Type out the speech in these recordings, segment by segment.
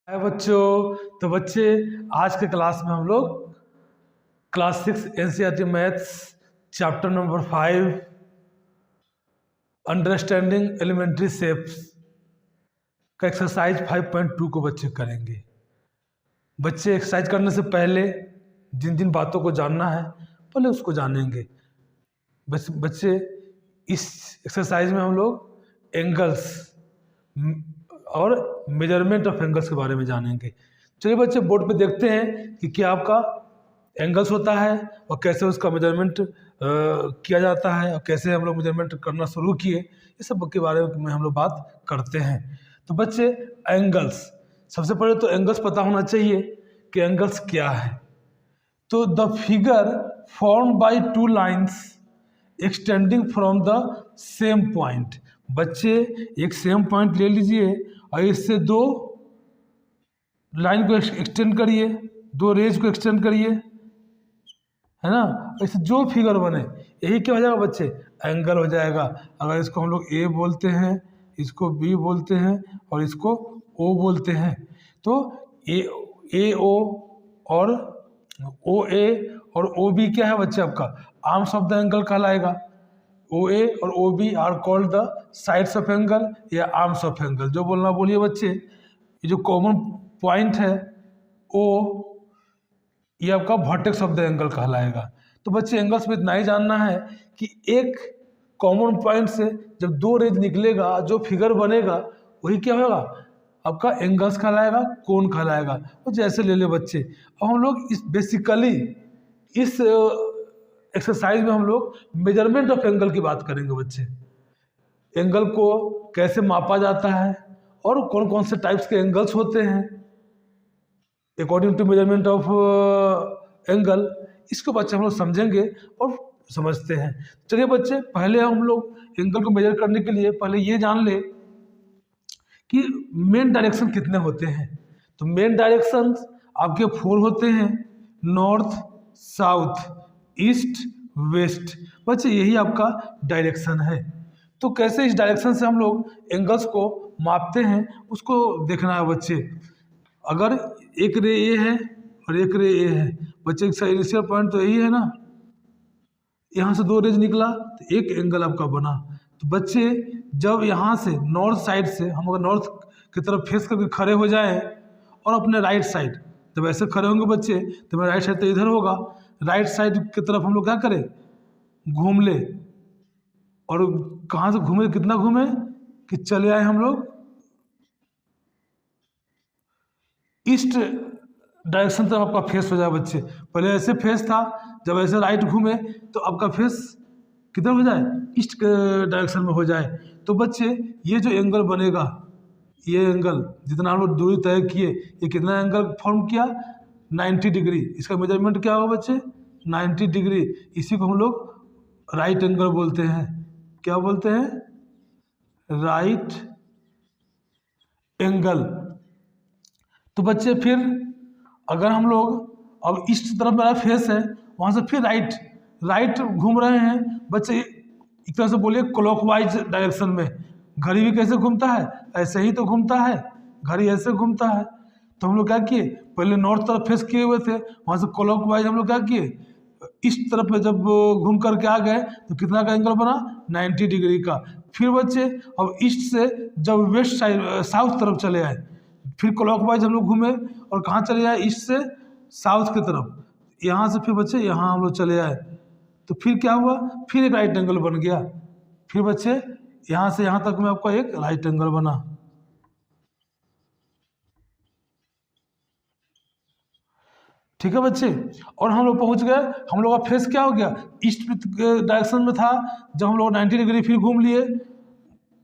हाय बच्चों। तो बच्चे आज के क्लास में हम लोग class 6 NCERT maths chapter number 5 understanding elementary shapes का एक्सरसाइज 5.2 को बच्चे करेंगे। बच्चे एक्सरसाइज करने से पहले जिन जिन बातों को जानना है पहले उसको जानेंगे। बच्चे इस एक्सरसाइज में हम लोग एंगल्स और मेजरमेंट ऑफ एंगल्स के बारे में जानेंगे। चलिए बच्चे बोर्ड पे देखते हैं कि क्या आपका एंगल्स होता है और कैसे उसका मेजरमेंट किया जाता है और कैसे हम लोग मेजरमेंट करना शुरू किए, ये सब के बारे में हम लोग बात करते हैं। तो बच्चे एंगल्स, सबसे पहले तो एंगल्स पता होना चाहिए कि एंगल्स क्या है। तो the figure form by two lines extending from the same point. बच्चे एक सेम पॉइंट ले लीजिए और इससे दो लाइन को एक्सटेंड करिए, दो रेज को एक्सटेंड करिए, है ना। इससे जो फिगर बने यही क्या हो जाएगा बच्चे, एंगल हो जाएगा। अगर इसको हम लोग ए बोलते हैं, इसको बी बोलते हैं और इसको ओ बोलते हैं, तो ए ओ और ओ ए और ओ बी क्या है बच्चे, आपका आर्म्स ऑफ द एंगल कहलाएगा। ओ ए और O B are called the sides of angle या आर्म्स ऑफ एंगल। जो बोलना बोलिए बच्चे। ये जो कॉमन पॉइंट है ओ, ये आपका वर्टेक्स ऑफ द एंगल कहलाएगा। तो बच्चे एंगल्स में इतना ही जानना है कि एक कॉमन पॉइंट से जब दो रेज निकलेगा जो फिगर बनेगा वही क्या होगा, आपका एंगल्स कहलाएगा, कोण कहलाएगा। तो जैसे ले ले बच्चे, अब हम लोग इस बेसिकली इस एक्सरसाइज में हम लोग मेजरमेंट ऑफ एंगल की बात करेंगे बच्चे। एंगल को कैसे मापा जाता है और कौन कौन से टाइप्स के एंगल्स होते हैं according to measurement of angle, इसको बच्चे हम लोग समझेंगे और समझते हैं। चलिए बच्चे, पहले हम लोग एंगल को मेजर करने के लिए पहले ये जान ले कि मेन डायरेक्शन कितने होते हैं। तो मेन डायरेक्शन आपके 4 होते हैं, नॉर्थ, साउथ, ईस्ट, वेस्ट। बच्चे यही आपका डायरेक्शन है। तो कैसे इस डायरेक्शन से हम लोग एंगल्स को मापते हैं उसको देखना है बच्चे। अगर एक रे ए है और एक रे ए है बच्चे, इसका इनिशियल पॉइंट तो यही है ना, यहाँ से दो रेज निकला तो एक एंगल आपका बना। तो बच्चे जब यहाँ से नॉर्थ साइड से हम अगर नॉर्थ की तरफ फेस करके खड़े हो जाएं और अपने राइट साइड, जब ऐसे खड़े होंगे बच्चे तो मेरा राइट साइड तो इधर होगा, राइट साइड की तरफ हम लोग क्या करें, घूम ले। और कहाँ से घूमे, कितना घूमे कि चले आए हम लोग ईस्ट डायरेक्शन तरफ आपका फेस हो जाए बच्चे। पहले ऐसे फेस था, जब ऐसे राइट घूमे तो आपका फेस किधर हो जाए, ईस्ट के डायरेक्शन में हो जाए। तो बच्चे ये जो एंगल बनेगा, ये एंगल जितना हम लोग दूरी तय किए, ये कितना एंगल फॉर्म किया, 90 डिग्री। इसका मेजरमेंट क्या होगा बच्चे, 90 डिग्री। इसी को हम लोग राइट एंगल बोलते हैं। क्या बोलते हैं, राइट एंगल। तो बच्चे फिर अगर हम लोग अब ईस्ट तरफ मेरा फेस है, वहाँ से फिर राइट घूम रहे हैं बच्चे, एक तरह से बोलिए क्लॉकवाइज डायरेक्शन में। घड़ी भी कैसे घूमता है, ऐसे ही तो घूमता है, घड़ी ऐसे घूमता है। तो हम लोग क्या किए, पहले नॉर्थ तरफ फेस किए हुए थे, वहाँ से क्लॉकवाइज हम लोग क्या किए, ईस्ट तरफ में जब घूम करके आ गए तो कितना का एंगल बना, 90 डिग्री का। फिर बच्चे अब ईस्ट से जब वेस्ट साइड साउथ तरफ चले आए, फिर क्लॉकवाइज हम लोग घूमे और कहाँ चले आए, ईस्ट से साउथ की तरफ। यहाँ से फिर बच्चे यहाँ हम लोग चले आए, तो फिर क्या हुआ, फिर एक राइट एंगल बन गया। फिर बच्चे यहाँ से यहाँ तक में आपका एक राइट एंगल बना। ठीक है बच्चे, और हम लोग पहुँच गए, हम लोग का फेस क्या हो गया, ईस्ट डायरेक्शन में था। जब हम लोग 90 डिग्री फिर घूम लिए,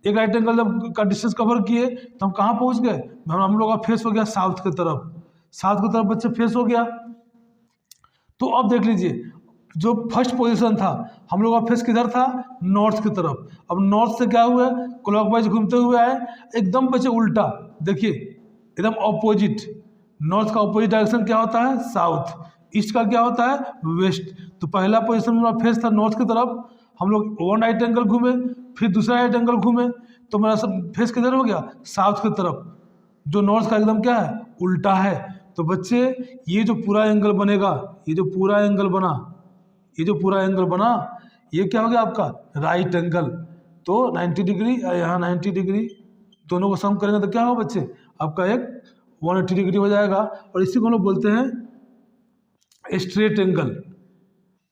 एक राइट एंगल जब का डिस्टेंस कवर किए तो हम कहाँ पहुँच गए, हम लोग का फेस हो गया साउथ की तरफ। साउथ की तरफ बच्चे फेस हो गया। तो अब देख लीजिए, जो फर्स्ट पोजीशन था हम लोग का फेस किधर था, नॉर्थ की तरफ। अब नॉर्थ से क्या हुआ, क्लॉकवाइज घूमते हुए आए, एकदम बच्चे उल्टा। देखिए एकदम ऑपोजिट, नॉर्थ का ऑपोजिट डायरेक्शन क्या होता है, साउथ। ईस्ट का क्या होता है, वेस्ट। तो पहला पोजीशन मेरा फेस था नॉर्थ की तरफ, हम लोग वन राइट एंगल घूमे, फिर दूसरा राइट एंगल घूमे, तो मेरा सब फेस किधर हो गया, साउथ की तरफ। जो नॉर्थ का एकदम क्या है, उल्टा है। तो बच्चे ये जो पूरा एंगल बनेगा, ये जो पूरा एंगल बना, ये जो पूरा एंगल बना, ये क्या हो गया आपका राइट एंगल। तो 90 डिग्री यहाँ 90 डिग्री, दोनों को सम करेंगे तो क्या होगा बच्चे, आपका एक 180 डिग्री हो जाएगा। और इसी को हम लोग बोलते हैं स्ट्रेट एंगल।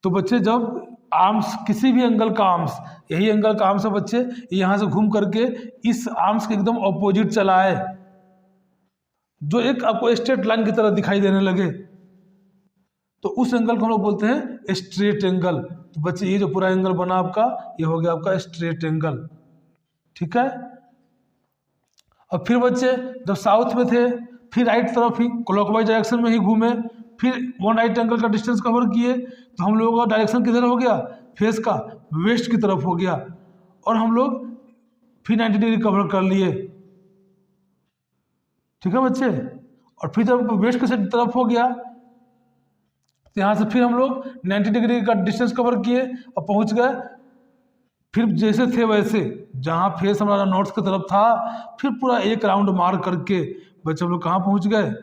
तो बच्चे जब आर्म्स, किसी भी एंगल का आर्म्स, यही एंगल का आर्म्स है बच्चे, यहाँ से घूम करके इस आर्म्स के एकदम ऑपोजिट चला है, जो एक आपको स्ट्रेट लाइन की तरह दिखाई देने लगे, तो उस एंगल को हम लोग बोलते हैं स्ट्रेट एंगल। तो बच्चे ये जो पूरा एंगल बना आपका, ये हो गया आपका स्ट्रेट एंगल। ठीक है। अब फिर बच्चे जब साउथ में थे, फिर राइट तरफ ही क्लॉकवाइज डायरेक्शन में ही घूमे, फिर वन राइट एंगल का डिस्टेंस कवर किए, तो हम लोगों का डायरेक्शन किधर हो गया, फेस का वेस्ट की तरफ हो गया, और हम लोग फिर 90 डिग्री कवर कर लिए। ठीक है बच्चे। और फिर जब वेस्ट की तरफ हो गया, तो यहाँ से फिर हम लोग 90 डिग्री का डिस्टेंस कवर किए और पहुँच गए फिर जैसे थे वैसे, जहाँ फेस हमारा नॉर्थ की तरफ था, फिर पूरा एक राउंड मार करके बच्चे हम लोग कहाँ पहुँच गए,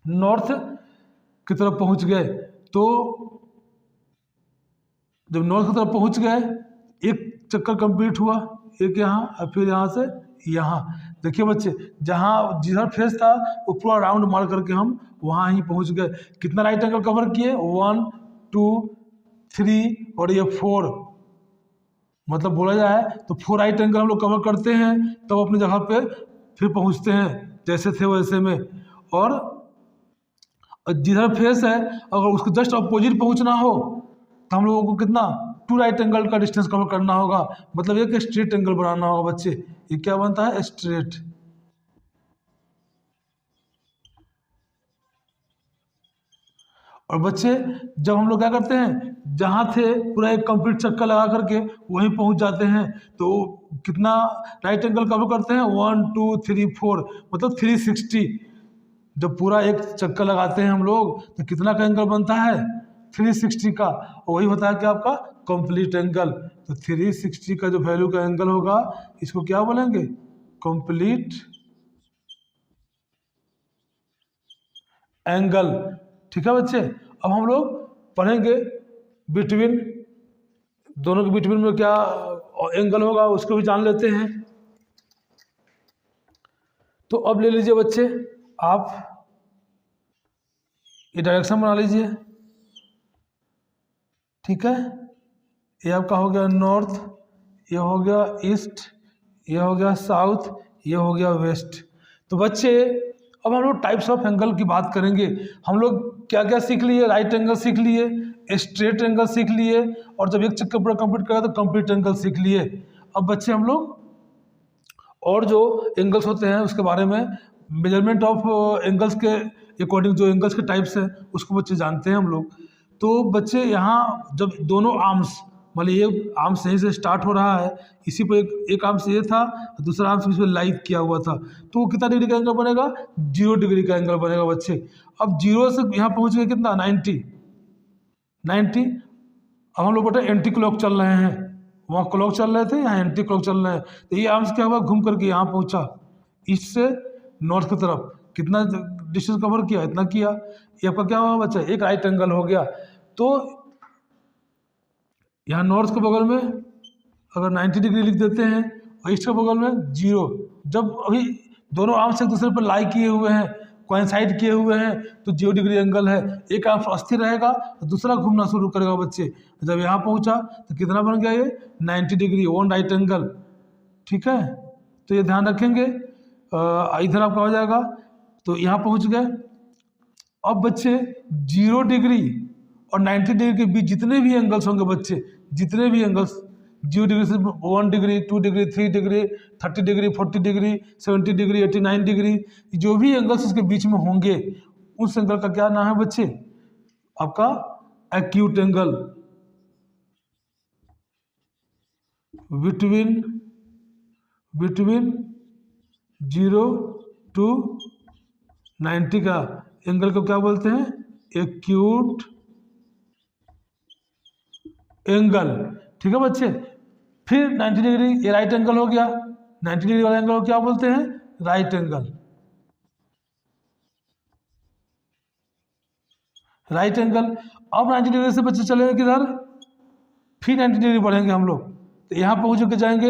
नॉर्थ की तरफ पहुँच गए। तो जब नॉर्थ की तरफ पहुँच गए, एक चक्कर कंप्लीट हुआ, एक यहाँ और फिर यहाँ से यहाँ। देखिए बच्चे, जहाँ जिधर फेस था वो पूरा राउंड मार करके हम वहाँ ही पहुँच गए। कितना राइट एंगल कवर किए, 1 2 3 और ये 4, मतलब बोला जाए तो 4 राइट एंगल हम लोग कवर करते हैं, तब तो अपनी जगह पे फिर पहुँचते हैं जैसे थे वैसे में। और जिधर फेस है अगर उसको जस्ट अपोजिट पहुँचना हो तो हम लोगों को कितना 2 राइट एंगल का डिस्टेंस कवर करना होगा, मतलब एक स्ट्रेट एंगल बनाना होगा बच्चे। ये क्या बनता है, स्ट्रेट। और बच्चे जब हम लोग क्या करते हैं, जहाँ थे पूरा एक कंप्लीट चक्कर लगा करके वहीं पहुँच जाते हैं, तो कितना राइट एंगल कवर करते हैं, 1 2 3 4, मतलब 360। जब पूरा एक चक्कर लगाते हैं हम लोग तो कितना का एंगल बनता है, 360 का। वही होता है कि आपका कंप्लीट एंगल। तो 360 का जो वैल्यू का एंगल होगा, इसको क्या बोलेंगे, कंप्लीट एंगल। ठीक है बच्चे। अब हम लोग पढ़ेंगे बिटवीन, दोनों के बिटवीन में क्या एंगल होगा उसको भी जान लेते हैं। तो अब ले लीजिए बच्चे, आप ये डायरेक्शन बना लीजिए। ठीक है, ये आपका हो गया नॉर्थ, ये हो गया ईस्ट, ये हो गया साउथ, ये हो गया वेस्ट। तो बच्चे अब हम लोग टाइप्स ऑफ एंगल की बात करेंगे। हम लोग क्या क्या सीख लिए, राइट एंगल सीख लिए, स्ट्रेट एंगल सीख लिए, और जब एक चक्कर पूरा कंप्लीट करा तो कंप्लीट एंगल सीख लिए। अब बच्चे हम लोग और जो एंगल्स होते हैं उसके बारे में, मेजरमेंट ऑफ एंगल्स के अकॉर्डिंग जो एंगल्स के टाइप्स हैं उसको बच्चे जानते हैं हम लोग। तो बच्चे यहाँ जब दोनों आर्म्स, मतलब ये आर्म्स यहीं से स्टार्ट हो रहा है, इसी पर एक आर्म्स ये था, दूसरा आर्म्स इसमें लाइक किया हुआ था, तो कितना डिग्री का एंगल बनेगा, 0 डिग्री का एंगल बनेगा बच्चे। अब 0 से यहाँ पहुँच गए कितना, 90। अब हम लोग बेटा एंटी क्लॉक चल रहे हैं, वहाँ क्लॉक चल रहे थे, यहाँ एंटी क्लॉक चल रहे हैं। तो ये आर्म्स क्या हुआ, घूम करके यहाँ पहुँचा, ईस्ट से नॉर्थ की तरफ। कितना डिस्टेंस कवर किया, इतना किया। ये आपका क्या हुआ बच्चा, एक राइट एंगल हो गया। तो यहाँ नॉर्थ के बगल में अगर 90 डिग्री लिख देते हैं और ईस्ट के बगल में 0, जब अभी दोनों आर्म्स एक दूसरे पर लाई किए हुए हैं, कोइंसाइड किए हुए हैं, तो 0 डिग्री एंगल है। एक आर्म अस्थिर रहेगा तो दूसरा घूमना शुरू करेगा बच्चे। जब यहाँ पहुँचा तो कितना बन गया, ये 90 डिग्री, 1 राइट एंगल। ठीक है, तो ये ध्यान रखेंगे। इधर आपका हो जाएगा, तो यहाँ पहुँच गए। अब बच्चे 0 डिग्री और 90 डिग्री के बीच जितने भी एंगल्स होंगे बच्चे, जितने भी एंगल्स 0 डिग्री से 1 degree, 2 degree, 3 degree, 30 degree, 40 degree, 70 degree, 89 degree, जो भी एंगल्स इसके बीच में होंगे उस एंगल का क्या नाम है बच्चे, आपका एक्यूट एंगल। बिटवीन 0 to 90 का एंगल को क्या बोलते हैं, एक्यूट एंगल। ठीक है बच्चे। फिर 90 डिग्री ये राइट एंगल हो गया, 90 डिग्री वाला एंगल को क्या बोलते हैं, राइट एंगल। Right angle. अब 90 डिग्री से बच्चे चलेंगे किधर, फिर 90 डिग्री बढ़ेंगे हम लोग, तो यहाँ पहुँच के जाएंगे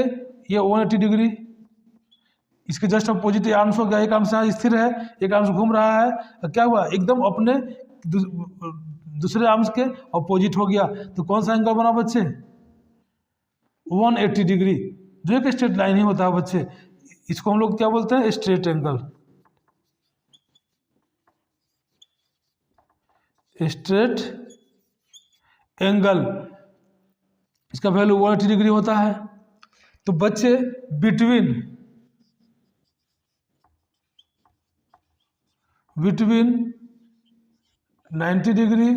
ये 180 डिग्री, इसके जस्ट अपोजिट आर्म्स हो गया, एक आर्म से यहाँ स्थिर है, एक आर्म से घूम रहा है, तो क्या हुआ एकदम अपने दूसरे आर्म्स के अपोजिट हो गया। तो कौन सा एंगल बना बच्चे, 180 डिग्री, जो एक स्ट्रेट लाइन ही होता है बच्चे। इसको हम लोग क्या बोलते हैं, स्ट्रेट एंगल। स्ट्रेट एंगल इसका वैल्यू 180 डिग्री होता है। तो बच्चे बिटवीन 90 डिग्री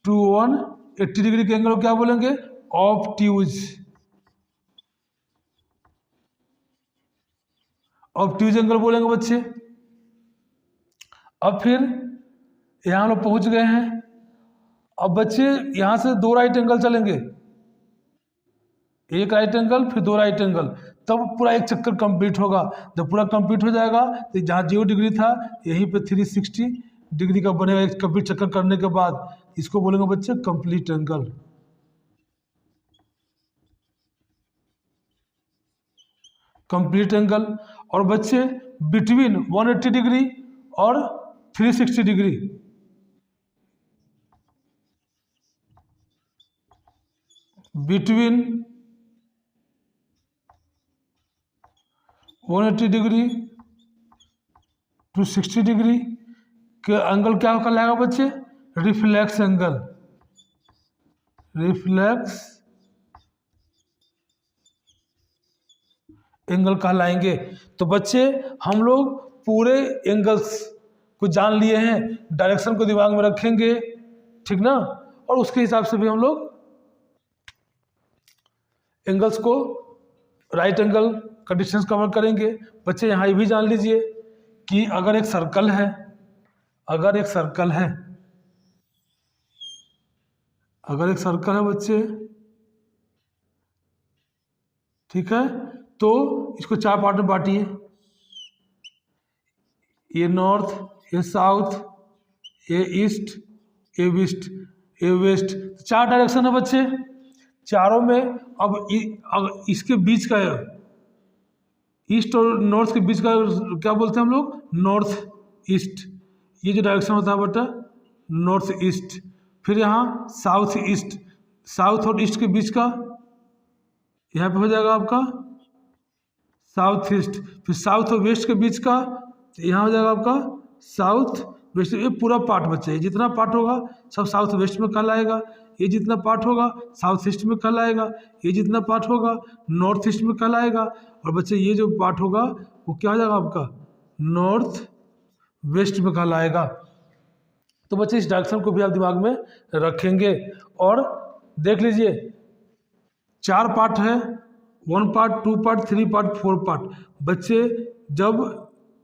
टू 180 डिग्री के एंगल को क्या बोलेंगे, ऑब्ट्यूज। ऑब्ट्यूज एंगल बोलेंगे बच्चे। अब फिर यहाँ हम लोग पहुँच गए हैं। अब बच्चे यहाँ से 2 राइट एंगल चलेंगे, एक राइट एंगल फिर 2 राइट एंगल, तब पूरा एक चक्कर कंप्लीट होगा। जब पूरा कंप्लीट हो जाएगा तो जहाँ 0 डिग्री था यहीं पे 360 डिग्री का बनेगा एक कंप्लीट चक्कर करने के बाद। इसको बोलेंगे बच्चे कंप्लीट एंगल। Complete angle. और बच्चे बिटवीन 180 डिग्री और 360 degree, between 180 degree to 60 degree के एंगल क्या कहलाएगा बच्चे, रिफ्लेक्स एंगल। रिफ्लेक्स एंगल कहलाएंगे। तो बच्चे हम लोग पूरे एंगल्स को जान लिए हैं, डायरेक्शन को दिमाग में रखेंगे, ठीक ना, और उसके हिसाब से भी हम लोग एंगल्स को, राइट एंगल का डिस्टेंस कवर करेंगे। बच्चे यहाँ ये भी जान लीजिए कि अगर एक सर्कल है, अगर एक सर्कल है बच्चे, ठीक है, तो इसको 4 पार्ट में बांटिए, ये नॉर्थ, ये साउथ, ये ईस्ट, ये वेस्ट, 4 डायरेक्शन है बच्चे। चारों में अब इसके बीच का, ईस्ट और नॉर्थ के बीच का क्या बोलते हैं हम लोग, नॉर्थ ईस्ट। ये जो डायरेक्शन होता है बेटा नॉर्थ ईस्ट। फिर यहाँ साउथ ईस्ट, साउथ और ईस्ट के बीच का यहाँ पे हो जाएगा आपका साउथ ईस्ट। फिर साउथ और वेस्ट के बीच का यहाँ हो जाएगा आपका साउथ वेस्ट। ये पूरा पार्ट बच्चे, जितना पार्ट होगा सब साउथ वेस्ट में कहलाएगा, ये जितना पार्ट होगा साउथ ईस्ट में कहलाएगा, ये जितना पार्ट होगा नॉर्थ ईस्ट में कहलाएगा, और बच्चे ये जो पार्ट होगा वो क्या हो जाएगा आपका नॉर्थ वेस्ट में कहलाएगा। तो बच्चे इस डायरेक्शन को भी आप दिमाग में रखेंगे। और देख लीजिए 4 पार्ट है, 1 पार्ट, 2 पार्ट, 3 पार्ट, 4 पार्ट। बच्चे जब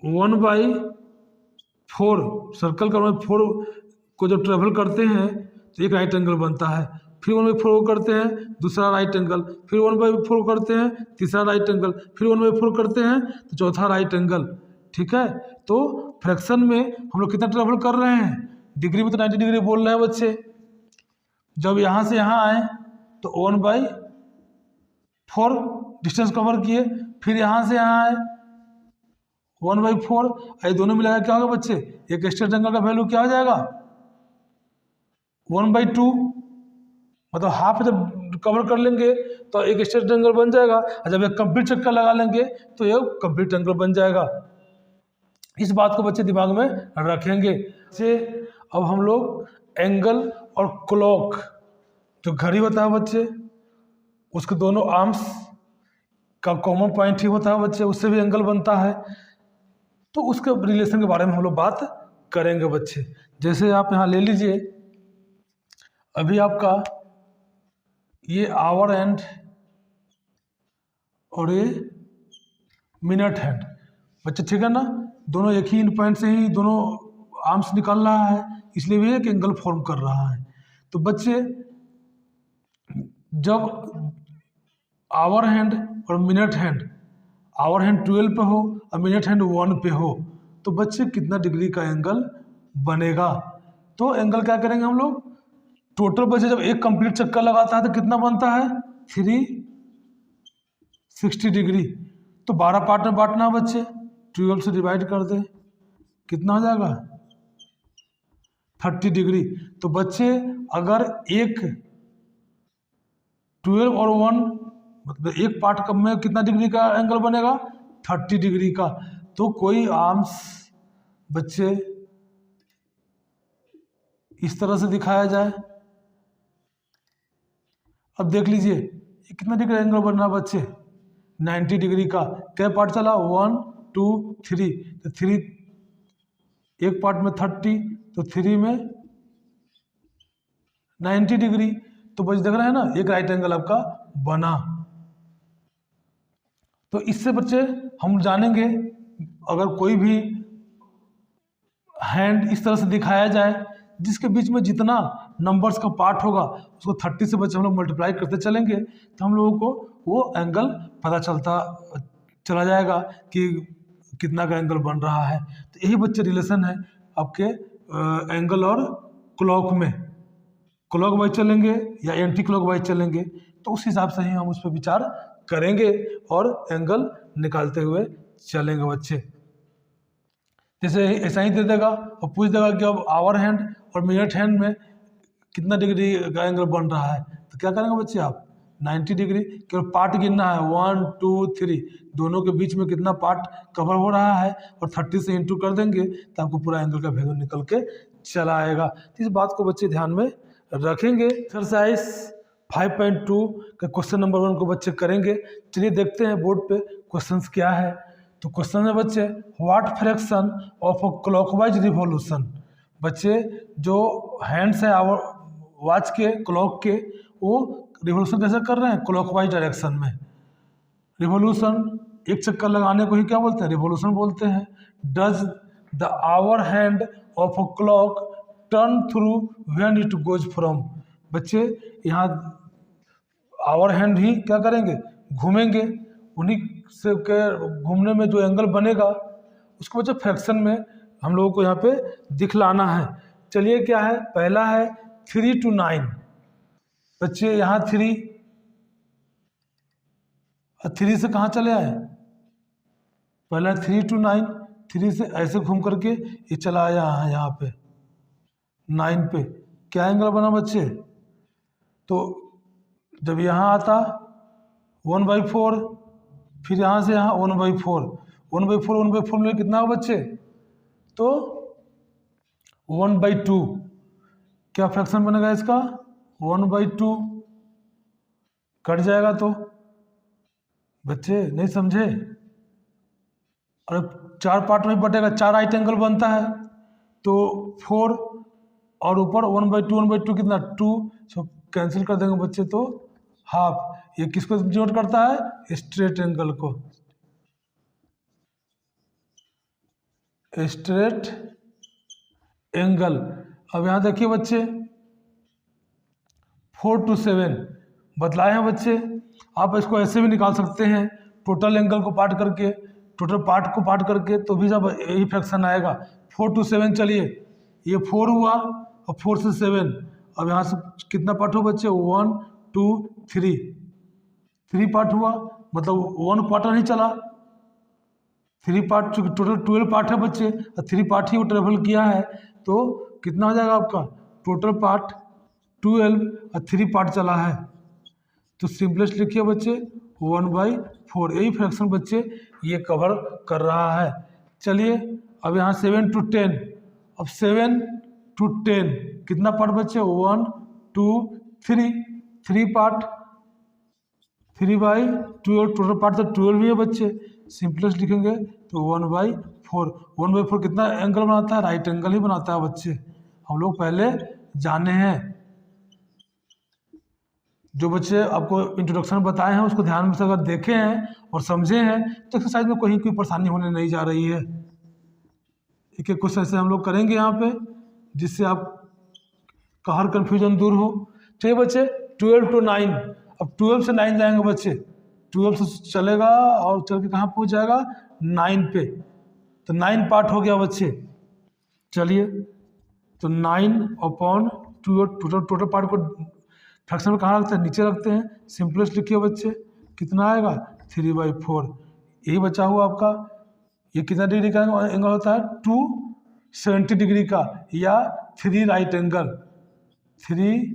1/4 सर्कल का 4 को जब ट्रेवल करते हैं तो एक राइट एंगल बनता है, फिर 1/4 को करते हैं दूसरा राइट एंगल, फिर 1/4 करते हैं तीसरा राइट एंगल, फिर 1/4 करते हैं तो चौथा राइट एंगल, ठीक है। तो फ्रैक्शन में हम लोग कितना ट्रेवल कर रहे हैं, डिग्री में तो 90 डिग्री बोल रहे हैं बच्चे। जब यहाँ से यहाँ आए तो 1/4 डिस्टेंस कवर किए, फिर यहाँ से यहाँ आए 1/4, ये दोनों मिलाकर क्या होगा बच्चे, एक स्ट्रेट एंगल का वैल्यू क्या हो जाएगा 1/2, मतलब हाफ जब कवर कर लेंगे तो एक स्ट्रेट एंगल बन जाएगा, और जब एक कंप्लीट चक्कर लगा लेंगे तो ये कंप्लीट एंगल बन जाएगा। इस बात को बच्चे दिमाग में रखेंगे। से अब हम लोग एंगल और क्लॉक, जो घड़ी होता है बच्चे उसके दोनों आर्म्स का कॉमन पॉइंट ही होता है बच्चे, उससे भी एंगल बनता है। तो उसके रिलेशन के बारे में हम लोग बात करेंगे बच्चे। जैसे आप यहाँ ले लीजिए, अभी आपका ये आवर हैंड और ये मिनट हैंड बच्चे, ठीक है ना, दोनों एक ही इन पॉइंट से ही दोनों आर्म्स निकल रहा है, इसलिए भी एक एंगल फॉर्म कर रहा है। तो बच्चे जब आवर हैंड और मिनट हैंड, आवर हैंड 12 पे हो और मिनट हैंड 1 पे हो, तो बच्चे कितना डिग्री का एंगल बनेगा। तो एंगल क्या करेंगे हम लोग, टोटल बच्चे जब एक कंप्लीट चक्कर लगाता है तो कितना बनता है 360 डिग्री। तो 12 पार्ट में बांटना है बच्चे, 12 से डिवाइड कर दें, कितना हो जाएगा 30 डिग्री। तो बच्चे अगर एक 12 और 1 मतलब एक पार्ट कम में कितना डिग्री का एंगल बनेगा 30 डिग्री का। तो कोई आर्म्स बच्चे इस तरह से दिखाया जाए। अब देख लीजिए ये कितना डिग्री एंगल बन रहा बच्चे 90 डिग्री का। क्या पार्ट चला 1 2 3, तो 3 एक पार्ट में 30 तो 3 में 90 डिग्री। तो बच्चे देख रहे हैं ना एक राइट एंगल आपका बना। तो इससे बच्चे हम जानेंगे अगर कोई भी हैंड इस तरह से दिखाया जाए जिसके बीच में जितना नंबर्स का पार्ट होगा उसको 30 से बच्चे हम लोग मल्टीप्लाई करते चलेंगे तो हम लोगों को वो एंगल पता चला जाएगा कि कितना का एंगल बन रहा है। तो यही बच्चे रिलेशन है आपके एंगल और क्लॉक में। क्लॉक वाइज चलेंगे या एंटी क्लॉक वाइज चलेंगे तो उस हिसाब से ही हम उस पर विचार करेंगे और एंगल निकालते हुए चलेंगे बच्चे। जैसे ऐसा ही दे देगा और पूछ देगा कि अब आवर हैंड और मिनट हैंड में कितना डिग्री का एंगल बन रहा है तो क्या करेंगे बच्चे आप 90 डिग्री। केवल पार्ट गिनना है 1 2 3 दोनों के बीच में कितना पार्ट कवर हो रहा है और 30 से इंटू कर देंगे तो आपको पूरा एंगल का वैल्यू निकल के चला आएगा। तो इस बात को बच्चे ध्यान में रखेंगे। एक्सरसाइज 5.2 का क्वेश्चन नंबर 1 को बच्चे करेंगे। चलिए देखते हैं बोर्ड पे क्वेश्चंस क्या है। तो क्वेश्चन है बच्चे what fraction of a clockwise revolution. बच्चे जो हैंड्स हैं आवर वॉच के क्लॉक के वो रिवॉल्यूशन कैसे कर रहे हैं क्लॉकवाइज डायरेक्शन में। रिवॉल्यूशन एक चक्कर लगाने को ही क्या बोलते हैं रिवॉल्यूशन बोलते हैं। Does the hour hand of a clock turn through when it goes from. बच्चे यहाँ आवर हैंड ही क्या करेंगे घूमेंगे, उन्हीं से के घूमने में जो एंगल बनेगा उसको बच्चे फ्रैक्शन में हम लोगों को यहाँ पे दिखलाना है। चलिए क्या है पहला है 3 to 9। बच्चे यहाँ 3 से कहाँ चले आए पहला 3 to 9, 3 से ऐसे घूम करके ये चला आया यहाँ पे 9 पे। क्या एंगल बना बच्चे तो जब यहाँ आता 1/4 फिर यहाँ से यहाँ 1/4 1/4 में कितना हो बच्चे तो 1/2। क्या फ्रैक्शन बनेगा इसका 1/2 कट जाएगा। तो बच्चे नहीं समझे और 4 पार्ट में बटेगा 4 राइट एंगल बनता है तो 4 और ऊपर 1/2 कितना 2 सब कैंसिल कर देंगे बच्चे तो हाफ। ये किसको डिनोट करता है स्ट्रेट एंगल को, स्ट्रेट एंगल। अब यहाँ देखिए बच्चे 4 to 7 बतलाए हैं बच्चे। आप इसको ऐसे भी निकाल सकते हैं टोटल एंगल को पार्ट करके, टोटल पार्ट को पार्ट करके तो भी जब यही फ्रैक्शन आएगा 4 to 7। चलिए ये 4 हुआ और 4 से 7 अब यहाँ से कितना पार्ट हो बच्चे 1 2 3 पार्ट हुआ मतलब 1 क्वार्टर ही चला। 3 पार्ट चूँकि टोटल 12 पार्ट है बच्चे और 3 पार्ट ही वो ट्रेवल किया है तो कितना हो जाएगा आपका टोटल पार्ट 12 और 3 पार्ट चला है। तो सिंपलेस्ट लिखिए बच्चे 1/4। यही फ्रैक्शन बच्चे ये कवर कर रहा है। चलिए अब यहाँ 7 to 10। अब 7 to 10 कितना पार्ट बच्चे 1 2 3 पार्ट 3/12 टोटल पार्ट तो 12 ही है बच्चे। सिंपलेस्ट लिखेंगे तो 1/4। 1/4 कितना एंगल बनाता है राइट एंगल ही बनाता है बच्चे, हम लोग पहले जाने हैं। जो बच्चे आपको इंट्रोडक्शन बताए हैं उसको ध्यान से अगर देखे हैं और समझे हैं तो एक्सरसाइज में कोई परेशानी होने नहीं जा रही है। एक एक क्वेश्चन ऐसे हम लोग करेंगे यहाँ पे जिससे आप का हर कन्फ्यूजन दूर हो। ठीक है बच्चे 12 to 9। अब 12 से 9 जाएंगे बच्चे, 12 से चलेगा और चल के कहाँ पहुँच जाएगा 9 पे। तो 9 पार्ट हो गया बच्चे। चलिए तो 9/2 टोटल पार्ट को फ्रैक्शन में कहाँ रखते हैं, नीचे रखते हैं। सिंपलेस्ट लिखिए बच्चे, कितना आएगा 3/4। यही बचा हुआ आपका। ये कितना डिग्री का एंगल होता है, 270 डिग्री का, या 3 राइट एंगल। 3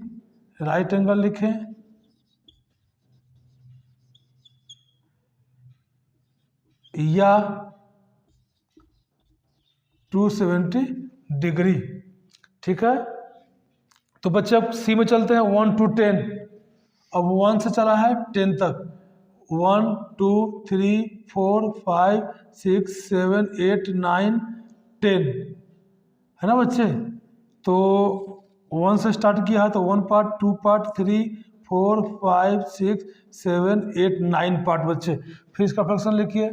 राइट एंगल लिखें, या 270 डिग्री। ठीक है, तो बच्चे अब सी में चलते हैं, 1 to 10। अब 1 से चला है 10 तक, 1 2 3 4 5 6 7 8 9 10, है ना बच्चे। तो 1 से स्टार्ट किया है, तो 1 पार्ट, 2 पार्ट, 3 4 5 6 7 8 9 पार्ट बच्चे। फिर इसका फ्रैक्शन लिखिए,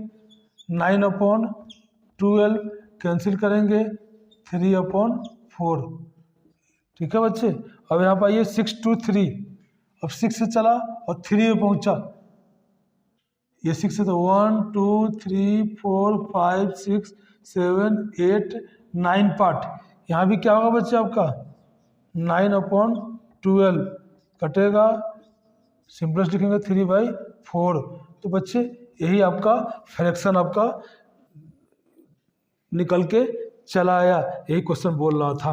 9/12 कैंसिल करेंगे, 3/4। ठीक है बच्चे। अब यहाँ पर आइए 6 to 3। अब 6 से चला और 3 में पहुँचा, ये 6 से, तो 1 2 3 4 5 6 7 8 9 पार्ट। यहाँ भी क्या होगा बच्चे आपका, 9/12 कटेगा, सिंपलेस्ट लिखेंगे 3/4। तो बच्चे यही आपका फ्रैक्शन आपका निकल के चला आया, यही क्वेश्चन बोल रहा था।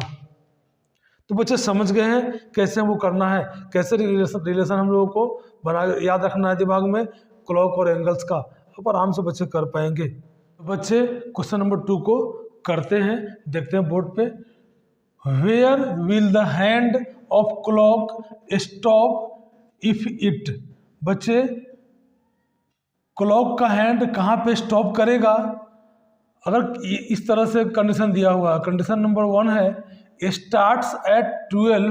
तो बच्चे समझ गए हैं कैसे वो करना है, कैसे रिलेशन हम लोगों को बना याद रखना है दिमाग में, क्लॉक और एंगल्स का। अब आराम से बच्चे कर पाएंगे। तो बच्चे क्वेश्चन नंबर 2 को करते हैं, देखते हैं बोर्ड पे। Where will the hand of clock stop if it. बच्चे क्लॉक का हैंड कहाँ पे स्टॉप करेगा, अगर इस तरह से कंडीशन दिया हुआ है। कंडीशन नंबर 1 है, starts at 12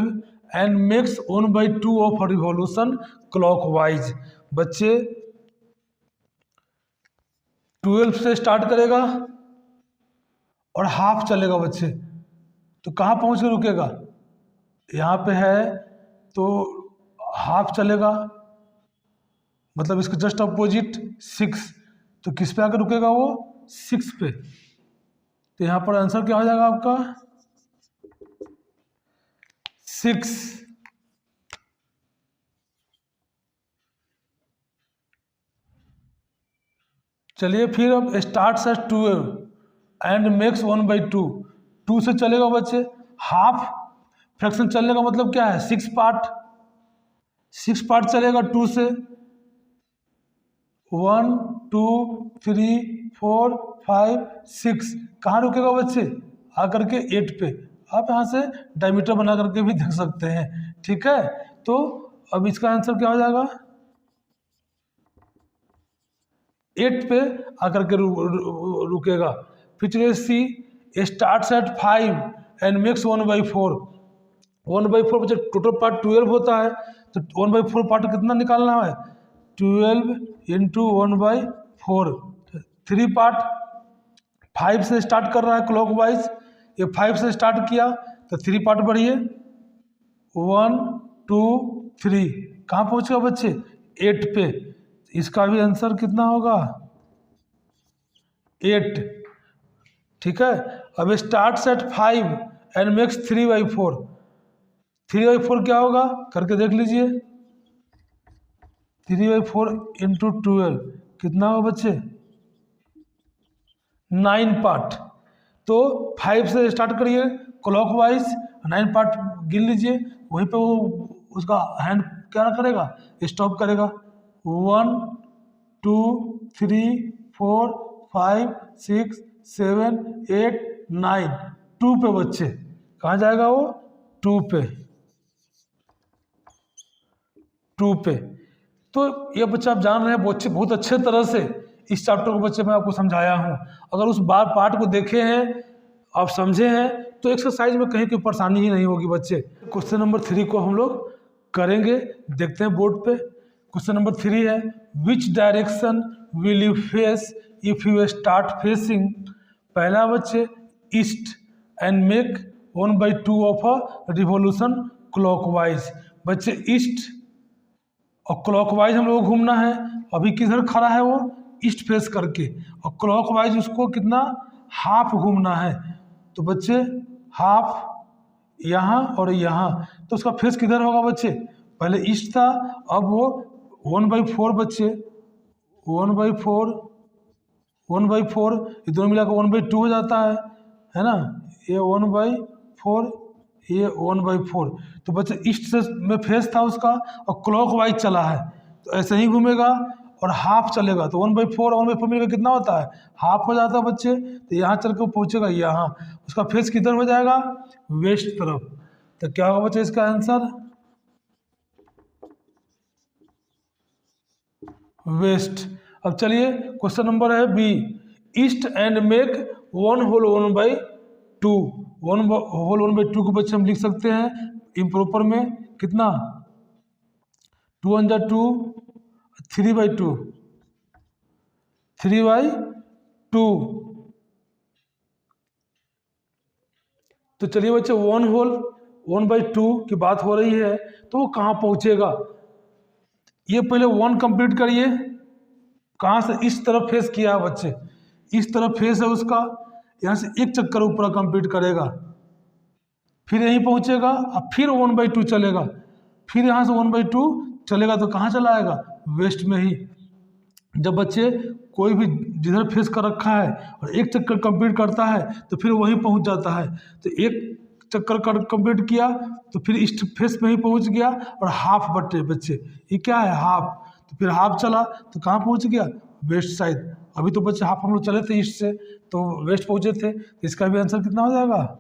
and makes 1/2 of a revolution clockwise। बच्चे 12 से स्टार्ट करेगा और हाफ चलेगा बच्चे, तो कहाँ पहुँच के रुकेगा, यहाँ पे है तो हाफ चलेगा, मतलब इसके जस्ट अपोजिट 6, तो किस पे आकर रुकेगा वो, 6 पे। तो यहाँ पर आंसर क्या हो जाएगा आपका 6। चलिए फिर अब स्टार्ट्स एट 12 एंड मेक्स 1/2। 2 से चलेगा बच्चे, हाफ फ्रैक्शन चलने का मतलब क्या है, 6 पार्ट। 6 पार्ट चलेगा 2 से, 1 2 3 4 5 6, कहाँ रुकेगा बच्चे, आकर के 8 पे। आप यहाँ से डायमीटर बना करके भी देख सकते हैं। ठीक है, तो अब इसका आंसर क्या हो जाएगा, 8 पे आकर के रुकेगा। फिर चलिए सी, स्टार्ट्स एट 5 एंड मेक्स 1/4। 1/4 बच्चे टोटल पार्ट 12 होता है, तो 1/4 पार्ट कितना निकालना है, 12 × 1/4। 3 पार्ट 5 से स्टार्ट कर रहा है क्लॉकवाइज, ये 5 से स्टार्ट किया, तो 3 पार्ट बढ़िए, 1 2 3, कहाँ पहुँचेगा बच्चे, 8 पे। इसका भी आंसर कितना होगा, 8। ठीक है, अब स्टार्ट्स एट 5 एंड मेक्स 3/4। 3/4 क्या होगा करके देख लीजिए, 3/4 × 12 कितना होगा बच्चे, 9 पार्ट। तो 5 से स्टार्ट करिए क्लॉकवाइज, 9 पार्ट गिन लीजिए, वहीं पे वो उसका हैंड क्या करेगा, स्टॉप करेगा। 1 2 3 4 5 6 7 8 9, 2 पे बच्चे, कहाँ जाएगा वो, 2 पे, 2 पे। तो ये बच्चे आप जान रहे हैं बहुत अच्छे तरह से इस चैप्टर को बच्चे मैं आपको समझाया हूँ। अगर उस बार पार्ट को देखे हैं, आप समझे हैं, तो एक्सरसाइज में कहीं कोई परेशानी ही नहीं होगी बच्चे। क्वेश्चन नंबर 3 को हम लोग करेंगे, देखते हैं बोर्ड पे। क्वेश्चन नंबर 3 है, which direction will you face if you start facing. पहला बच्चे east and make 1/2 of a revolution clockwise. बच्चे ईस्ट और क्लॉकवाइज हम लोग घूमना है, अभी किधर खड़ा है वो, ईस्ट फेस करके, और क्लॉकवाइज उसको कितना, हाफ घूमना है। तो बच्चे हाफ यहाँ और यहाँ, तो उसका फेस किधर होगा बच्चे? पहले ईस्ट था, अब वो 1/4 बच्चे, 1/4, 1/4, ये दोनों मिलाकर 1/2 हो जाता है ना। ये 1/4, ये 1/4, तो बच्चे ईस्ट से में फेस था उसका और क्लॉक वाइज चला है, तो ऐसे ही घूमेगा और हाफ चलेगा, तो 1/4 और 1/4 मिलकर कितना होता है? हाफ हो जाता है बच्चे। तो यहाँ चल के पहुँचेगा यहाँ, उसका फेस किधर हो जाएगा? वेस्ट तरफ। तो क्या होगा बच्चे इसका आंसर? वेस्ट। अब चलिए क्वेश्चन नंबर है बी, ईस्ट एंड मेक 1/2, 1/2 को बच्चे हम लिख सकते हैं इम्प्रॉपर में कितना? 2 × 2, 3/2, 3/2। तो चलिए बच्चे 1/2 की बात हो रही है, तो वो कहाँ पहुँचेगा? ये पहले 1 कंप्लीट करिए, कहाँ से? इस तरफ फेस किया है बच्चे, इस तरफ फेस है उसका, यहाँ से एक चक्कर ऊपर कंप्लीट करेगा, फिर यहीं पहुँचेगा और फिर 1/2 चलेगा, फिर यहाँ से 1/2 चलेगा, तो कहाँ चला आएगा? वेस्ट में ही। जब बच्चे कोई भी जिधर फेस कर रखा है और एक चक्कर कंप्लीट करता है तो फिर वहीं पहुँच जाता है, तो एक चक्कर कर कंप्लीट किया तो फिर ईस्ट फेस में ही पहुँच गया, और हाफ बच्चे ये क्या है? हाफ। तो फिर हाफ चला तो कहाँ पहुँच गया? West side. अभी तो बच्चे हाफ हम लोग चले थे ईस्ट से, तो वेस्ट पहुँचे थे, तो इसका भी आंसर कितना हो जाएगा?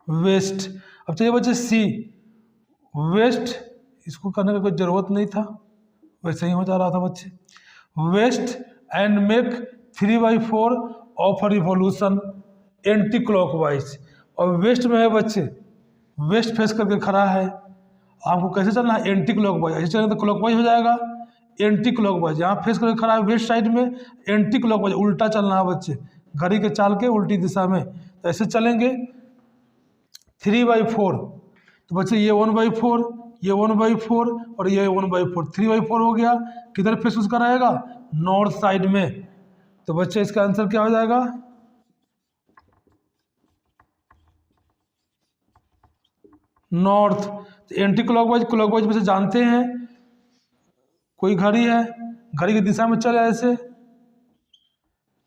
वेस्ट। अब चलिए बच्चे सी, वेस्ट, इसको करने का कोई ज़रूरत नहीं था, वैसे ही हो जा रहा था बच्चे। West and make 3/4 of a revolution anti clockwise. और वेस्ट में है बच्चे, वेस्ट फेस करके खड़ा है, आपको कैसे चलना है? Anti clockwise. ऐसे चलेंगे तो क्लॉकवाइज हो जाएगा, एंटी क्लॉकवाइज। यहाँ फेस करके खड़ा है वेस्ट साइड में, एंटी क्लॉकवाइज, उल्टा चलना है बच्चे, घड़ी के चाल के उल्टी दिशा में। तो ऐसे चलेंगे 3/4, तो बच्चे ये 1/4, ये 1/4 और ये 1/4, 3/4 हो गया। किधर फेस उसका रहेगा? नॉर्थ साइड में। तो बच्चे इसका आंसर क्या हो जाएगा? नॉर्थ। तो एंटी क्लॉकवाइज, क्लॉकवाइज वैसे जानते हैं, कोई घड़ी है, घड़ी की दिशा में चले ऐसे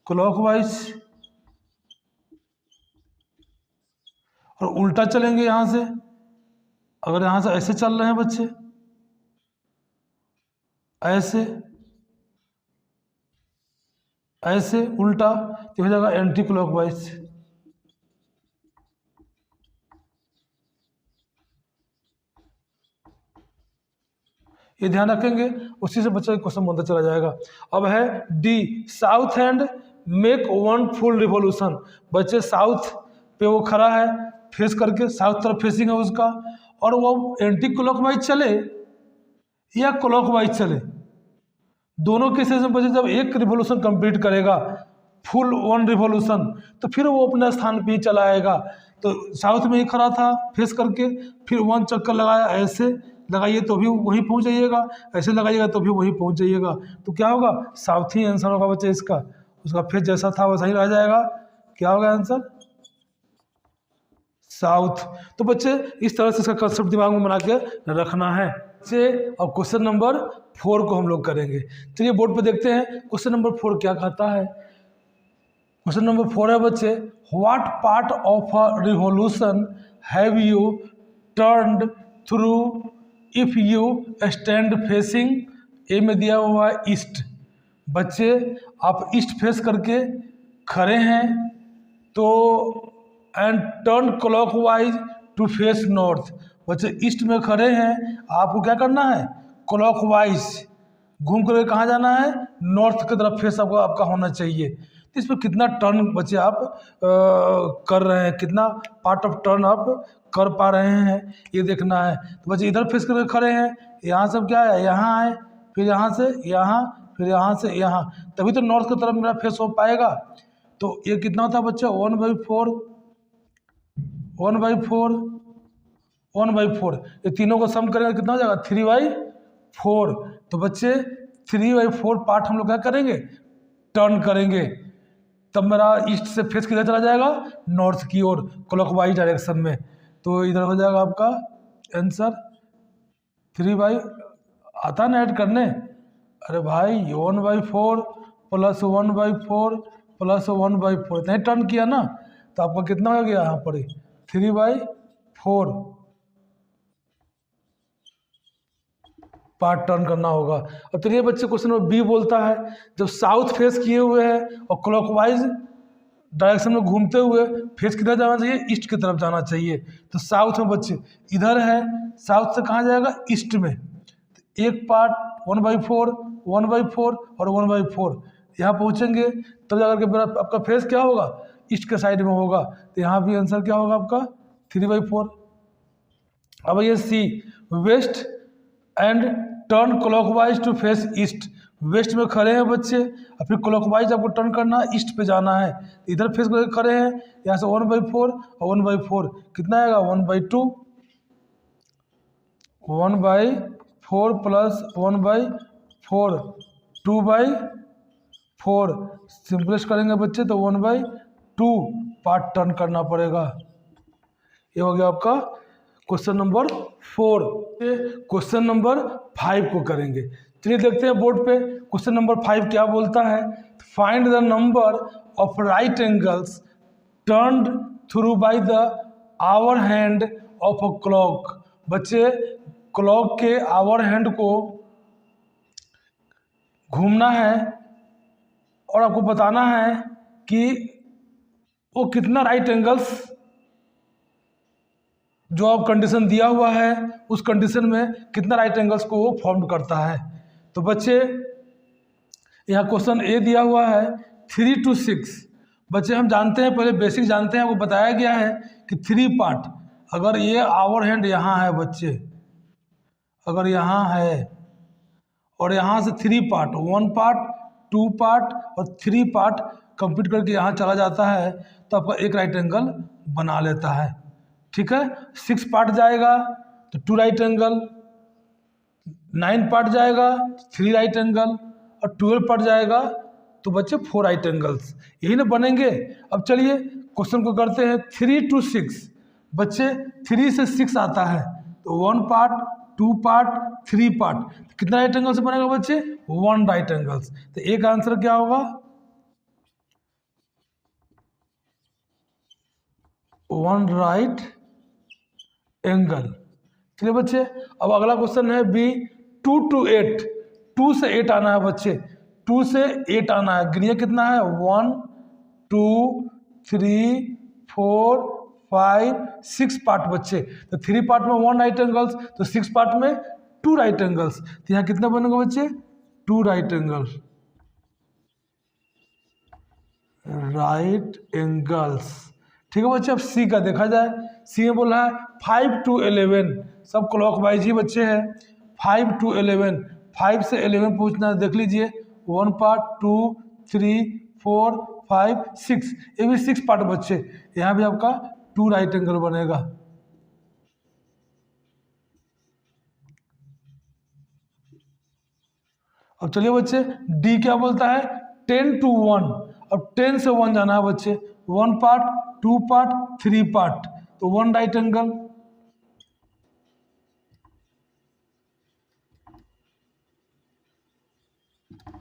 क्लॉकवाइज, और उल्टा चलेंगे यहाँ से। अगर यहाँ से ऐसे चल रहे हैं बच्चे, ऐसे ऐसे उल्टा, तो हो जाएगा एंटी क्लॉकवाइज। ये ध्यान रखेंगे, उसी से बच्चा क्वेश्चन बनता चला जाएगा। अब है D, south and make 1 full revolution. बच्चे साउथ पे वो खड़ा है, फेस करके साउथ तरफ फेसिंग है उसका, और वो एंटी क्लॉकवाइज चले या क्लॉकवाइज चले, दोनों केसेस में बच्चे जब एक रिवॉल्यूशन कंप्लीट करेगा, फुल 1 रिवॉल्यूशन, तो फिर वो अपने स्थान पे ही चला आएगा। तो साउथ में ही खड़ा था फेस करके, फिर 1 चक्कर लगाया, ऐसे लगाइए तो भी वहीं पहुंच जाइएगा, ऐसे लगाइएगा तो भी वहीं पहुंच जाइएगा। तो क्या होगा? साउथ ही आंसर होगा बच्चे इसका, उसका फेस जैसा था वैसा ही रह जाएगा। क्या होगा आंसर? साउथ। तो बच्चे इस तरह से इसका कंसेप्ट दिमाग में बना के रखना है बच्चे। और क्वेश्चन नंबर 4 को हम लोग करेंगे। चलिए बोर्ड पे देखते हैं क्वेश्चन नंबर 4 क्या कहता है। क्वेश्चन नंबर 4 है बच्चे, what part of a revolution have you turned through if you stand facing, A में दिया हुआ है ईस्ट। बच्चे आप ईस्ट फेस करके खड़े हैं तो and turn clockwise to face north. बच्चे ईस्ट में खड़े हैं, आपको क्या करना है? क्लॉकवाइज घूम कर कहाँ जाना है? नॉर्थ की तरफ फेस आपका होना चाहिए। तो इस पर कितना टर्न बच्चे आप कर रहे हैं, कितना पार्ट ऑफ टर्न आप कर पा रहे हैं, ये देखना है। तो बच्चे इधर फेस करके खड़े हैं, यहाँ सब क्या है? यहाँ है, फिर यहाँ से यहाँ, फिर यहाँ से यहाँ, तभी तो नॉर्थ की तरफ मेरा फेस हो पाएगा। तो ये कितना होता है बच्चे? 1/4, 1/4, 1/4, ये तीनों को सम करेंगे कितना हो जाएगा? 3/4। तो बच्चे 3/4 पार्ट हम लोग क्या करेंगे? टर्न करेंगे। तब मेरा ईस्ट से फेस किधर चला जाएगा, नॉर्थ की ओर, क्लॉकवाइज डायरेक्शन में। तो इधर हो जाएगा आपका आंसर 3 आता ना ऐड करने, अरे भाई 1/4 प्लस 1/4 प्लस 1/4 नहीं टर्न किया ना, तो आपका कितना हो गया यहाँ पर 3/4 पार्ट टर्न करना होगा। और चलिए बच्चे क्वेश्चन नंबर बी बोलता है जब साउथ फेस किए हुए हैं और क्लॉकवाइज डायरेक्शन में घूमते हुए फेस किधर जाना चाहिए, ईस्ट की तरफ जाना चाहिए। तो साउथ में बच्चे इधर है, साउथ से कहाँ जाएगा, ईस्ट में। तो एक पार्ट 1/4 1/4 और 1/4 यहाँ पहुँचेंगे तब जाकर के मेरा आपका फेस क्या होगा, ईस्ट के साइड में होगा। तो यहाँ भी आंसर क्या होगा आपका 3/4। अब ये C west and turn clockwise to face east, west में खड़े हैं बच्चे और फिर क्लॉकवाइज आपको टर्न करना है, ईस्ट पे जाना है। इधर फेस करके खड़े हैं, यहाँ से 1/4 और 1/4 कितना आएगा 1/2, 1/4 प्लस 1/4 2/4 सिंपलेस्ट करेंगे बच्चे तो 1/2 पार्ट टर्न करना पड़ेगा। ये हो गया आपका क्वेश्चन नंबर 4। क्वेश्चन नंबर 5 को करेंगे। चलिए देखते हैं बोर्ड पे क्वेश्चन नंबर 5 क्या बोलता है। Find the number of right angles turned through by the hour hand of a clock. बच्चे क्लॉक के आवर हैंड को घूमना है और आपको बताना है कि वो कितना राइट एंगल्स जो आप कंडीशन दिया हुआ है उस कंडीशन में कितना राइट एंगल्स को वो फॉर्म करता है। तो बच्चे यहाँ क्वेश्चन ए दिया हुआ है 3 to 6। बच्चे हम जानते हैं, पहले बेसिक जानते हैं, आपको बताया गया है कि 3 पार्ट, अगर ये आवर हैंड यहाँ है बच्चे, अगर यहाँ है और यहाँ से 3 पार्ट 1 पार्ट 2 पार्ट और 3 पार्ट कंप्लीट करके यहाँ चला जाता है तो आपका एक राइट एंगल बना लेता है। ठीक है, 6 पार्ट जाएगा तो 2 राइट एंगल, 9 पार्ट जाएगा 3 राइट एंगल और 12 पार्ट जाएगा तो बच्चे 4 राइट एंगल्स, यही ना बनेंगे। अब चलिए क्वेश्चन को करते हैं 3 to 6। बच्चे 3 से 6 आता है तो 1 पार्ट 2 पार्ट 3 पार्ट कितना राइट एंगल से बनेगा बच्चे 1 राइट एंगल्स। तो एक आंसर क्या होगा 1 राइट एंगल। चलिए बच्चे अब अगला क्वेश्चन है बी 2 to 8। 2 से 8 आना है बच्चे, 2 से 8 आना है। गिनिए कितना है 1 2 3 4 5 6 पार्ट बच्चे। तो 3 पार्ट में 1 राइट एंगल्स तो 6 पार्ट में 2 राइट एंगल्स। तो यहाँ कितना बनेगा बच्चे 2 राइट एंगल्स, राइट एंगल्स। ठीक है बच्चे, अब सी का देखा जाए। सी में बोला है 5 to 11, सब क्लॉकवाइज ही बच्चे हैं। 5 to 11, 5 से 11 पूछना है, देख लीजिए 1 पार्ट 2 3 4 5 6, ये भी 6 पार्ट बच्चे। यहाँ भी आपका 2 राइट एंगल बनेगा। अब चलिए बच्चे डी क्या बोलता है 10 to 1। अब 10 से 1 जाना है बच्चे, 1 पार्ट 2 पार्ट 3 पार्ट तो 1 right angle,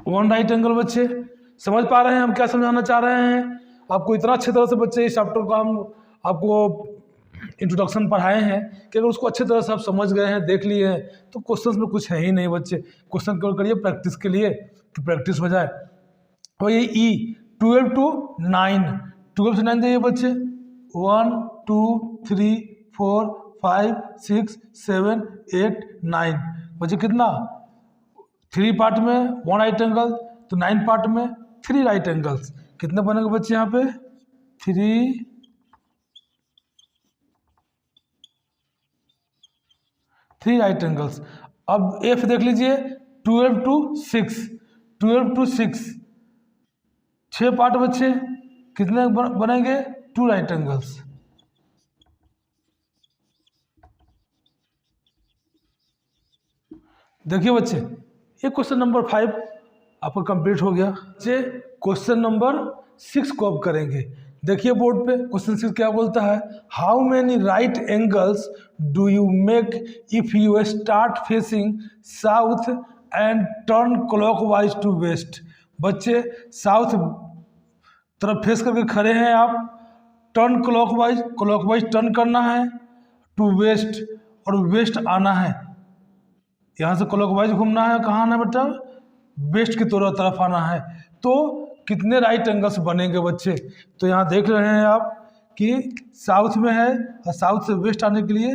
one right angle. बच्चे समझ पा रहे हैं हम क्या समझाना चाह रहे हैं आपको। इतना अच्छे तरह से बच्चे इस चैप्टर को हम आपको इंट्रोडक्शन पढ़ाए हैं कि अगर उसको अच्छे तरह से आप समझ गए हैं, देख लिए हैं, तो क्वेश्चंस में कुछ है ही नहीं बच्चे। क्वेश्चन केवल करिए प्रैक्टिस के लिए कि प्रैक्टिस हो जाए। और ये ई 12 to 9, 12 से 9 जाइए बच्चे 1 2 3 4 5 6 7 8 9 बच्चे कितना 3 पार्ट में 1 राइट एंगल तो 9 पार्ट में 3 राइट एंगल्स। कितने बनेंगे बच्चे यहाँ पे 3 राइट एंगल्स। अब एफ देख लीजिए 12 to 6, 12 to 6 6 पार्ट बच्चे, कितने बनेंगे 2 राइट एंगल्स। देखिए बच्चे ये क्वेश्चन नंबर 5 आपका कंप्लीट हो गया। बच्चे क्वेश्चन नंबर 6 को अब करेंगे। देखिए बोर्ड पे क्वेश्चन 6 क्या बोलता है, how many right angles do you make if you start facing south and turn clockwise to west. बच्चे साउथ तरफ फेस करके खड़े हैं आप, टर्न क्लॉकवाइज टर्न करना है, टू वेस्ट और वेस्ट आना है, यहाँ से क्लॉकवाइज घूमना है, कहाँ आना है बेटा, वेस्ट की तरफ आना है। तो कितने राइट एंगल्स बनेंगे बच्चे, तो यहाँ देख रहे हैं आप कि साउथ में है और साउथ से वेस्ट आने के लिए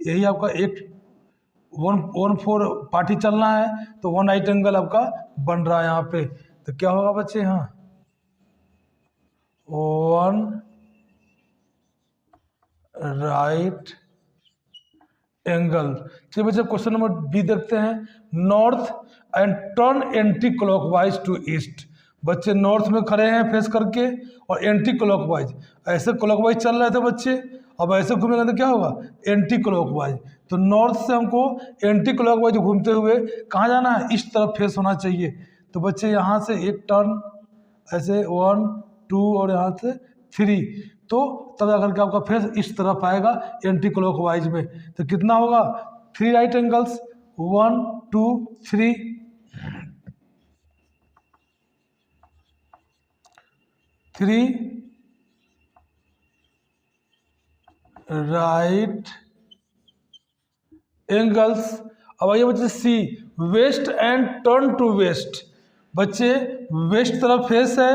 यही आपका एक 1 4 पार्टी चलना है, तो 1 राइट एंगल आपका बन रहा है यहाँ पे। तो क्या होगा बच्चे, यहाँ 1 राइट एंगल। चलिए बच्चे क्वेश्चन नंबर बी देखते हैं, north and turn anti clockwise to east. बच्चे नॉर्थ में खड़े हैं फेस करके और एंटी क्लॉकवाइज, ऐसे क्लॉकवाइज चल रहे थे बच्चे, अब ऐसे घूमेंगे तो क्या होगा, एंटी क्लॉकवाइज। तो नॉर्थ से हमको एंटी क्लॉकवाइज घूमते हुए कहाँ जाना है, ईस्ट तरफ फेस होना चाहिए। तो बच्चे यहाँ से एक टर्न ऐसे 1 2 और यहाँ से 3, तो तब जाकर के आपका फेस इस तरफ आएगा एंटी क्लॉकवाइज में। तो कितना होगा, 3 राइट एंगल्स, 1 2 3, 3 राइट एंगल्स। अब आइए बच्चे C, west and turn to west. बच्चे वेस्ट तरफ फेस है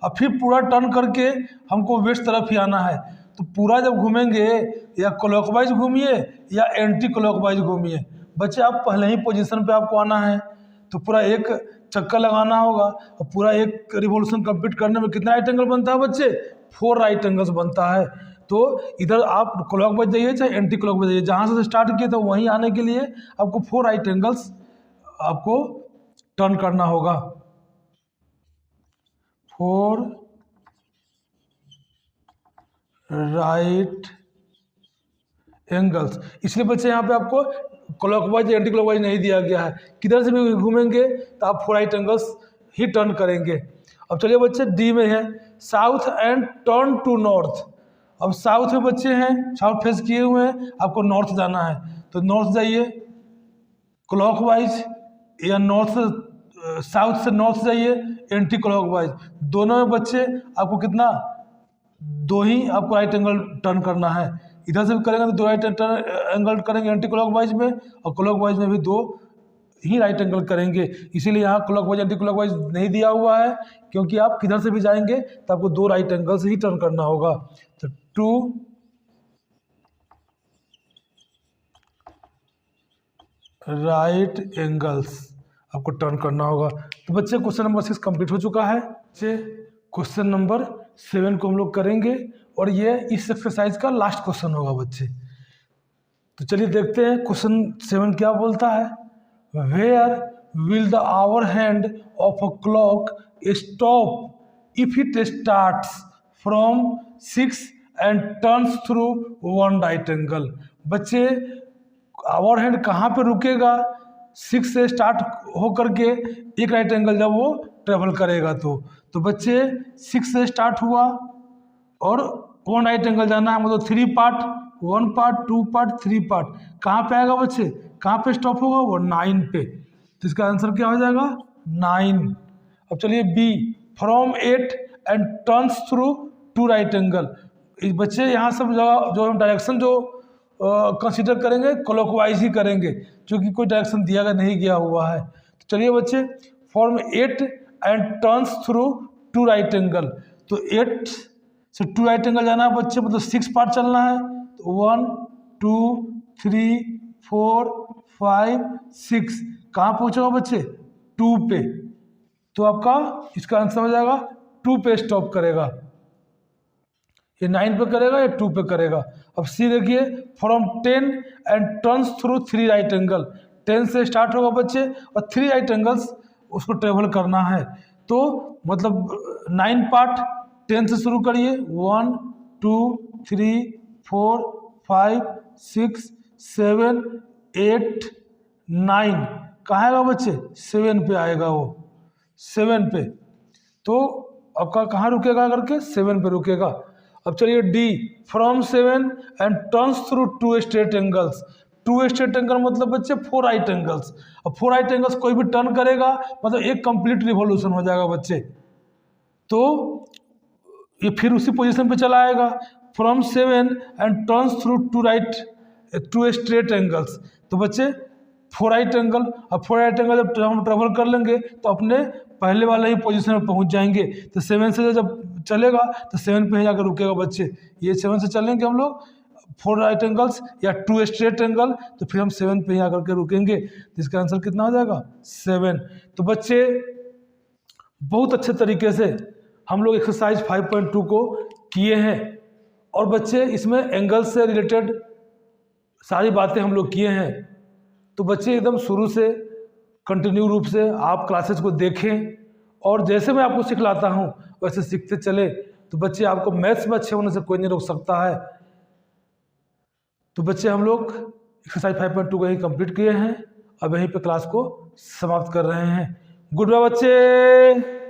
और फिर पूरा टर्न करके हमको वेस्ट तरफ ही आना है। तो पूरा जब घूमेंगे या क्लॉकवाइज घूमिए या एंटी क्लॉकवाइज घूमिए, बच्चे आप पहले ही पोजीशन पे आपको आना है, तो पूरा एक चक्कर लगाना होगा और पूरा एक रिवॉल्यूशन कंप्लीट करने में कितना राइट एंगल बनता है बच्चे, 4 राइट एंगल्स बनता है। तो इधर आप क्लॉकवाइज जाइए चाहे एंटी क्लॉकवाइज जाइए, जहाँ से स्टार्ट किए तो वहीं आने के लिए आपको 4 राइट एंगल्स आपको टर्न करना होगा, 4 राइट एंगल्स। इसलिए बच्चे यहाँ पे आपको क्लॉकवाइज एंटी क्लॉकवाइज नहीं दिया गया है, किधर से भी घूमेंगे तो आप 4 राइट एंगल्स ही टर्न करेंगे। अब चलिए बच्चे डी में है, south and turn to north. अब साउथ में बच्चे हैं, साउथ फेस किए हुए हैं, आपको नॉर्थ जाना है, तो नॉर्थ जाइए क्लॉकवाइज या नॉर्थ साउथ से नॉर्थ जाइए एंटी क्लॉकवाइज। दोनों में बच्चे आपको कितना, 2 ही आपको राइट एंगल टर्न करना है। इधर से भी करेंगे तो 2 राइट एंगल करेंगे एंटी क्लॉकवाइज में, और क्लॉकवाइज में भी 2 ही राइट एंगल करेंगे। इसीलिए यहाँ क्लॉकवाइज एंटी क्लॉकवाइज नहीं दिया हुआ है, क्योंकि आप किधर से भी जाएंगे तो आपको 2 राइट एंगल से ही टर्न करना होगा। तो 2 राइट एंगल्स आपको टर्न करना होगा। तो बच्चे क्वेश्चन नंबर 6 कंप्लीट हो चुका है। बच्चे क्वेश्चन नंबर 7 को हम लोग करेंगे और ये इस एक्सरसाइज का लास्ट क्वेश्चन होगा बच्चे। तो चलिए देखते हैं क्वेश्चन 7 क्या बोलता है, where will the hour hand of a clock stop if it starts from 6 and turns through 1 right angle. बच्चे आवर हैंड कहाँ पे रुकेगा, 6 से स्टार्ट हो करके एक राइट एंगल जब वो ट्रेवल करेगा तो बच्चे 6 से स्टार्ट हुआ और 1 राइट एंगल जाना है, मतलब 3 पार्ट, 1 पार्ट 2 पार्ट 3 पार्ट। कहाँ पे आएगा बच्चे, कहाँ पे स्टॉप होगा, वो 9 पे। तो इसका आंसर क्या हो जाएगा, 9। अब चलिए B, from 8 and turns through 2 right angle. इस बच्चे यहाँ सब जगह जो हम डायरेक्शन जो कंसीडर करेंगे क्लॉकवाइज ही करेंगे, क्योंकि कोई डायरेक्शन दिया नहीं गया हुआ है। तो चलिए बच्चे, form 8 and turns through 2 right angle, तो 8 से 2 राइट एंगल जाना है बच्चे, मतलब 6 पार्ट चलना है। तो 1 2 3 4 5 6, कहाँ पहुँचेगा बच्चे, 2 पे। तो आपका इसका आंसर हो जाएगा 2 पे स्टॉप करेगा, ये 9 पे करेगा या 2 पे करेगा। अब सी देखिए, from 10 and turns through 3 right angle. 10 से स्टार्ट होगा बच्चे और 3 राइट एंगल्स उसको ट्रेवल करना है, तो मतलब 9 पार्ट 10 से शुरू करिए, 1 2 3 4 5 6 7 8 9, कहाँ आएगा बच्चे, 7 पे आएगा वो, 7 पे। तो आपका कहाँ रुकेगा करके 7 पे रुकेगा। अब चलिए D, from 7 and turns through 2 straight angles. 2 straight angle मतलब बच्चे 4 राइट एंगल्स। अब 4 राइट एंगल्स कोई भी टर्न करेगा मतलब एक कंप्लीट रिवॉल्यूशन हो जाएगा बच्चे। तो ये फिर उसी पोजीशन पे चला आएगा। From 7 and turns through 2 straight angles. तो बच्चे 4 राइट एंगल, अब 4 राइट एंगल जब हम ट्रेवल कर लेंगे तो अपने पहले वाले ही पोजीशन में पहुंच जाएंगे। तो 7 से जब चलेगा तो 7 पे ही जाकर रुकेगा बच्चे। ये 7 से चलेंगे हम लोग 4 राइट एंगल्स या 2 स्ट्रेट एंगल, तो फिर हम 7 पे ही आकर के रुकेंगे। तो इसका आंसर कितना हो जाएगा 7। तो बच्चे बहुत अच्छे तरीके से हम लोग एक्सरसाइज 5.2 को किए हैं और बच्चे इसमें एंगल से रिलेटेड सारी बातें हम लोग किए हैं। तो बच्चे एकदम शुरू से कंटिन्यू रूप से आप क्लासेस को देखें और जैसे मैं आपको सिखलाता हूँ वैसे सीखते चले। तो बच्चे आपको मैथ्स में अच्छे होने से कोई नहीं रोक सकता है। तो बच्चे हम लोग एक्सरसाइज 5.2 को यहीं कंप्लीट किए हैं, अब यहीं पे क्लास को समाप्त कर रहे हैं। गुड बाय बच्चे।